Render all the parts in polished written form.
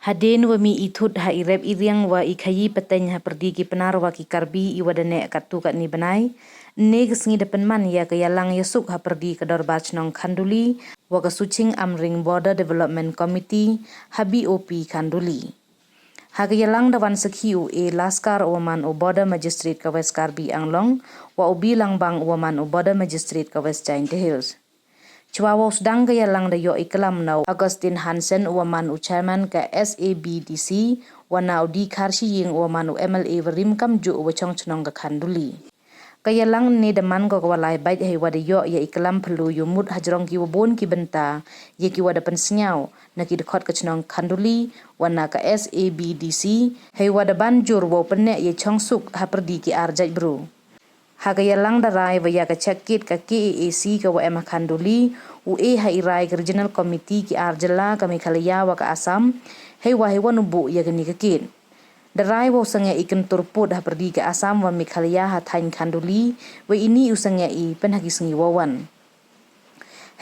Haden wa mi itut ha irep iriang wa ikayi peteng ha perdi ki Pnar wa ki Karbi iwa dane katu kat ni benai. Ne kesengi depan man ya ke yalang yasuk ha perdi ke Dorbach nong Khanduli wa ke Suching Amring Border Development Committee ha BOP Khanduli. Hagayalang dawan sekiu laskar uaman u border magistrate ke West Karbi Anglong wa ubi langbang uaman u border magistrate ke West Giant Hills. Cuawa sdang gayalang da yo iklam nau Augustine Hansen uaman u chairman ke SABDC wa nau di karshi ying uaman u MLA verim kamju u wachong chnong ke Khanduli. Kayalang ni deman ko kawalai bait hei wada yo ya iklam perlu yumut hajrong ki wabon ki benta ye ki wada pensenyau na ki dekot ke chnong Khanduli wana ka SABDC hei wada banjur wo penne ye chongsuk ha perdi ki arjaj bro. Ha kayalang darai wa ya ka cekit ka KAAC ka wa ema Khanduli u ha irai ke regional committee ki arjala ka Meghalaya wa ka Assam hei wa hei wanubu ya gani kekit. Darai wa usangya ikan turput ha perdi ke Assam wa Meghalaya ha thain Khanduli wa ini usangya i pen hagi sengi wawan.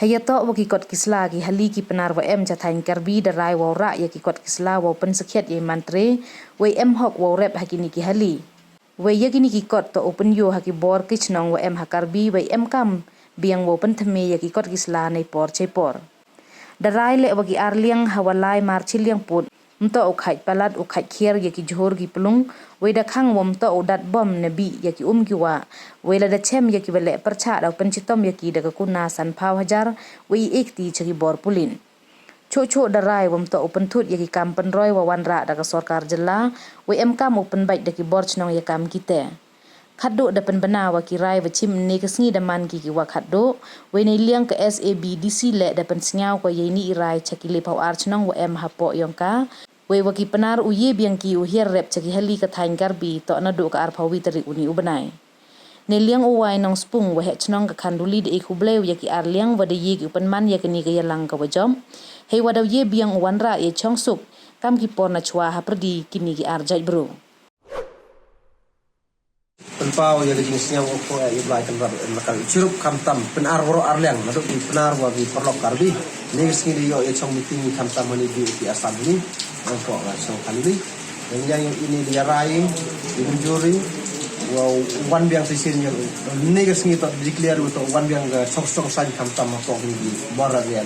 Hayato wa ki kot kisla ki hali ki Pnar wa em thain Karbi darai wa ra ya ki kot kisla wa pen sekhet ye mantre wa em hok wa rep hagi ni ki hali. Wa ya ki ni ki kot to open yo hagi bor kichnong wa em ha Karbi wa em kam biang wa pen theme ya ki kot kisla nei por chepor. Darai le wa ki arliang hawalai marchil yang put mto ukhait palat ukhait hiar ya ki johor ki pelung weda khang wom to udat bom nabi ya ki ki wa wela da chem ya ki bele percha da pencitom ya ki daga kuna san phau hajar wi ekti chagi bor pulin cho darai wom to open thut ya ki kam penroi wa wanra daga sarkar jella wi em kam open bait da ki bor chnong ya kam kite khaddo da pen bana wa ki rai wa chim ne ka sngi da man ki wa khaddo we nei liang ka SABDC le da pen sngau ko ye ni irai chaki le phau ar chnong wa em ha po yongka we wa ki Pnar u ye biang ki u hiar rep chaki hali ka thain Karbi to Nadooh ka ar phawi tarik uni ubanai ne liang u wai nong spung wa he chnong ka Khanduli de ikhubleu ya ki ar liang wa de ye ki upan man ya kani ka yalang ka wajom hei wa da ye biang u wanra ye chongsuk kam ki por na chwa ha perdi kini ki ar jai bro. Penpau ya lagi siang opo ya ibai tempat makal cirup kamtam Pnar woro arliang Nadooh di Pnar wa di perlok Karbi ni sini yo ya chong meeting kamtam ni di Assam ni opo ga so Khanduli dan yang ini dia rai di juri wa wan biang sisin yo ni sini to declare to wan biang ga sok san kamtam ko ni di barat ya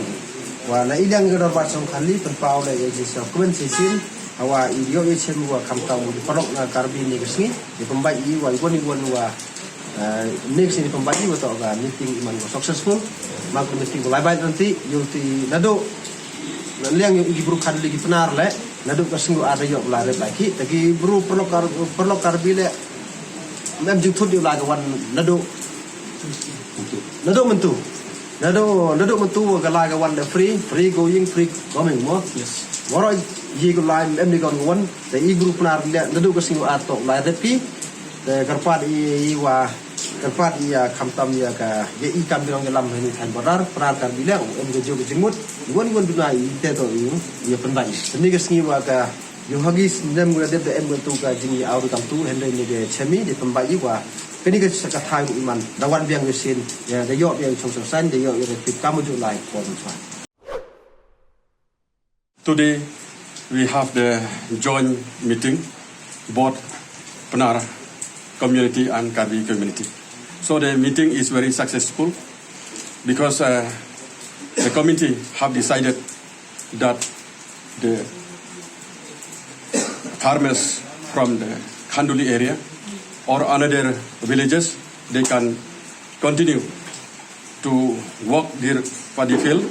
wa na ilang ga ba chong Khanduli penpau le ya ji so kun sisin hawa iyo ye chemu wa kamtam di perlok na Karbi ni sini di pembai wa igoni wa next ini pembagi atau meeting iman successful maka meeting mulai baik nanti yuti Nadooh liang yang igi buru Khanduli gi Pnar le Nadooh kasinggu ada yo belare lagi tapi buru perlu Karbi le mem jutut di laga wan Nadooh mentu wa laga wan the free going free coming mo yes moro yi go line em ni gon wan the i group Pnar le Nadooh kasinggu ato la repi the karpat i wa karpat ya kamtam ya ka ye i kam birong dalam ini than bodar Pnar Karbi le em go jo jengmut gon dunai te to ye penbai ni kasinggu wa ka yo hagis nem go de em go tu ka jingi auru tam tu hende ni ge chemi de penbai wa kini ke saka thai iman dawan biang mesin ya de yo biang song san de yo re pit kamu ju lai for one. Today we have the joint meeting both Pnar community and Karbi community. So the meeting is very successful because the committee have decided that the farmers from the Khanduli area or another villages, they can continue to work their paddy field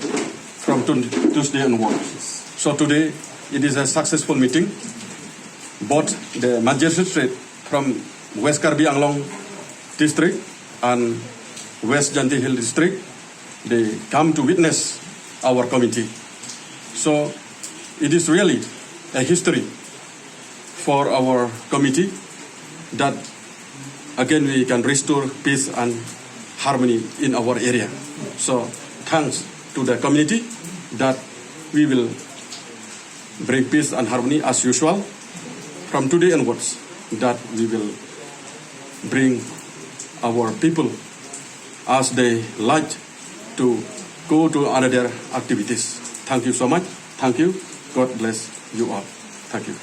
from Tuesday onwards. So today it is a successful meeting. Both the magistrate from West Karbi Anglong district and West Giant Hill district, they come to witness our committee. So it is really a history for our committee that again we can restore peace and harmony in our area. So thanks to the community that we will bring peace and harmony as usual from today onwards, that we will bring our people as they like to go to another activities. Thank you so much. Thank you. God bless you all. Thank you.